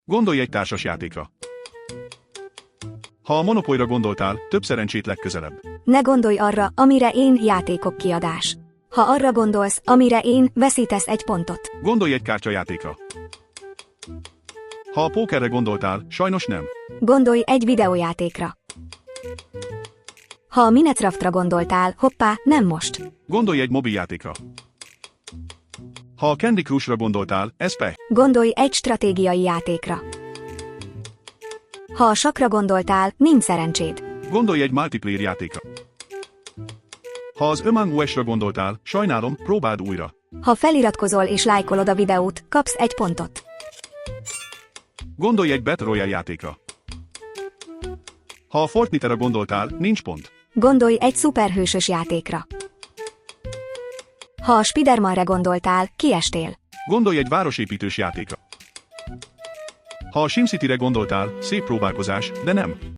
Gondolj egy társas játékra. Ha a Monopolyra gondoltál, több szerencsét legközelebb. Ne gondolj arra, amire én, játékok kiadás. Ha arra gondolsz, amire én, veszítesz egy pontot. Gondolj egy kártyajátékra. Ha a pókerre gondoltál, sajnos nem. Gondolj egy videójátékra. Ha a Minecraftra gondoltál, hoppá, nem most. Gondolj egy mobiljátékra. Ha a Candy Crushra gondoltál, ez pech. Gondolj egy stratégiai játékra. Ha a sakra gondoltál, nincs szerencséd. Gondolj egy multiplayer játékra. Ha az Among Us-ra gondoltál, sajnálom, próbáld újra. Ha feliratkozol és lájkolod a videót, kapsz egy pontot. Gondolj egy Battle Royale játékra. Ha a Fortnite-ra gondoltál, nincs pont. Gondolj egy szuperhősös játékra. Ha a Spidermanre gondoltál, kiestél. Gondolj egy városépítős játékra. Ha a SimCity-re gondoltál, szép próbálkozás, de nem.